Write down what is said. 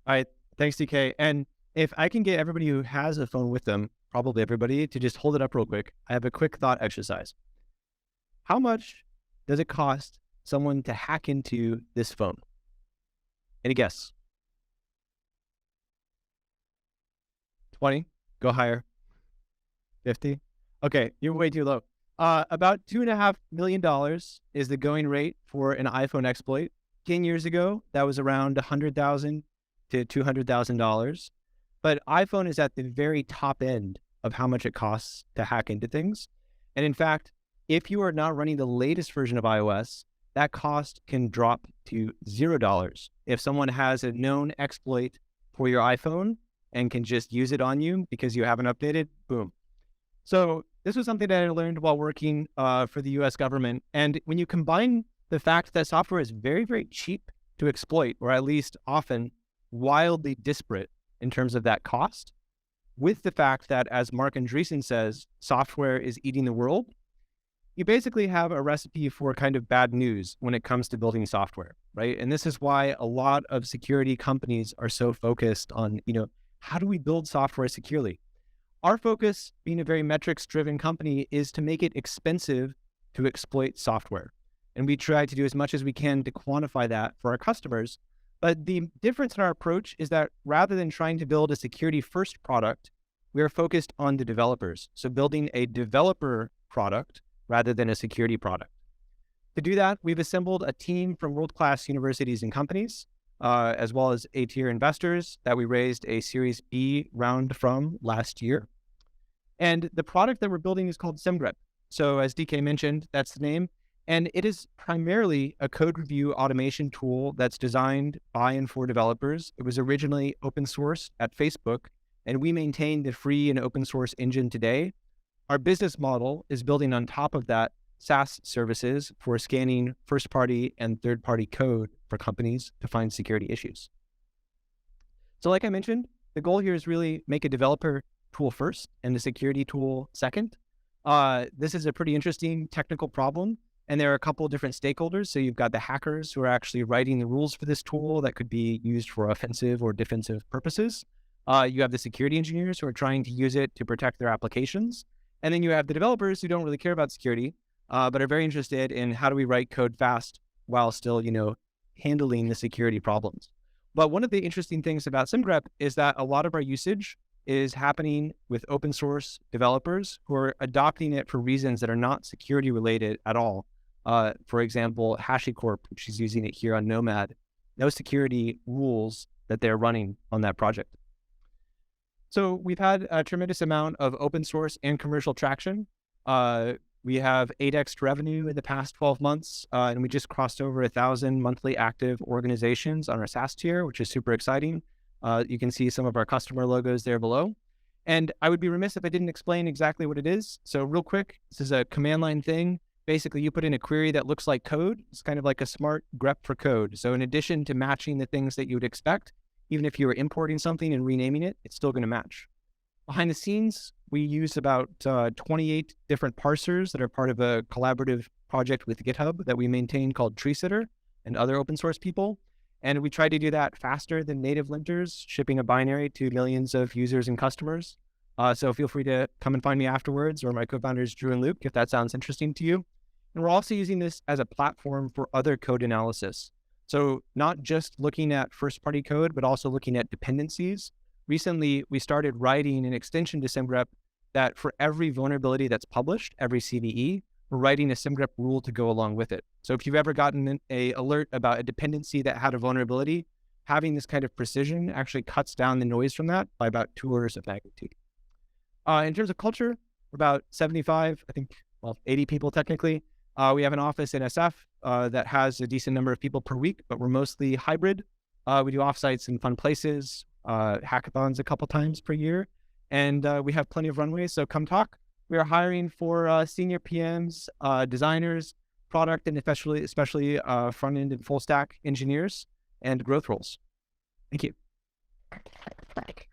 All right. Thanks, DK. And if I can get everybody who has a phone with them, probably everybody, to just hold it up real quick. I have a quick thought exercise. How much does it cost someone to hack into this phone? Any guess? 20? Go higher. 50? Okay, you're way too low. About $2.5 million is the going rate for an iPhone exploit. 10 years ago, that was around $100,000 to $200,000. But iPhone is at the very top end of how much it costs to hack into things. And in fact, if you are not running the latest version of iOS, that cost can drop to $0. If someone has a known exploit for your iPhone and can just use it on you because you haven't updated, boom. So this was something that I learned while working for the US government. And when you combine the fact that software is very, very cheap to exploit, or at least often wildly disparate in terms of that cost, with the fact that, as Mark Andreessen says, software is eating the world, you basically have a recipe for kind of bad news when it comes to building software, right? And this is why a lot of security companies are so focused on, how do we build software securely? Our focus, being a very metrics-driven company, is to make it expensive to exploit software. And we try to do as much as we can to quantify that for our customers. But the difference in our approach is that rather than trying to build a security-first product, we are focused on the developers. So building a developer product rather than a security product. To do that, we've assembled a team from world-class universities and companies, as well as A-tier investors that we raised a Series B round from last year. And the product that we're building is called Semgrep. So as DK mentioned, that's the name. And it is primarily a code review automation tool that's designed by and for developers. It was originally open source at Facebook, and we maintain the free and open source engine today. Our business model is building on top of that SaaS services for scanning first-party and third-party code for companies to find security issues. So like I mentioned, the goal here is really make a developer tool first and a security tool second. This is a pretty interesting technical problem, and there are a couple of different stakeholders. So you've got the hackers who are actually writing the rules for this tool that could be used for offensive or defensive purposes. You have the security engineers who are trying to use it to protect their applications. And then you have the developers who don't really care about security, but are very interested in how do we write code fast while still, handling the security problems. But one of the interesting things about Semgrep is that a lot of our usage is happening with open source developers who are adopting it for reasons that are not security related at all. For example, HashiCorp, which is using it here on Nomad, no security rules that they're running on that project. So we've had a tremendous amount of open source and commercial traction. We have 8x revenue in the past 12 months, and we just crossed over 1,000 monthly active organizations on our SaaS tier, which is super exciting. You can see some of our customer logos there below. And I would be remiss if I didn't explain exactly what it is. So real quick, this is a command line thing. Basically, you put in a query that looks like code. It's kind of like a smart grep for code. So in addition to matching the things that you would expect, even if you were importing something and renaming it, it's still going to match. Behind the scenes, we use about 28 different parsers that are part of a collaborative project with GitHub that we maintain called TreeSitter and other open source people. And we try to do that faster than native linters, shipping a binary to millions of users and customers. So feel free to come and find me afterwards, or my co-founders Drew and Luke, if that sounds interesting to you. And we're also using this as a platform for other code analysis. So not just looking at first-party code, but also looking at dependencies. Recently, we started writing an extension to Semgrep that for every vulnerability that's published, every CVE, we're writing a Semgrep rule to go along with it. So if you've ever gotten an alert about a dependency that had a vulnerability, having this kind of precision actually cuts down the noise from that by about 2 orders of magnitude. In terms of culture, we're about 75, 80 people technically. We have an office in SF that has a decent number of people per week, but we're mostly hybrid. We do offsites in fun places, hackathons a couple times per year, and we have plenty of runway, so come talk. We are hiring for senior PMs, designers, product, and especially front-end and full-stack engineers and growth roles. Thank you.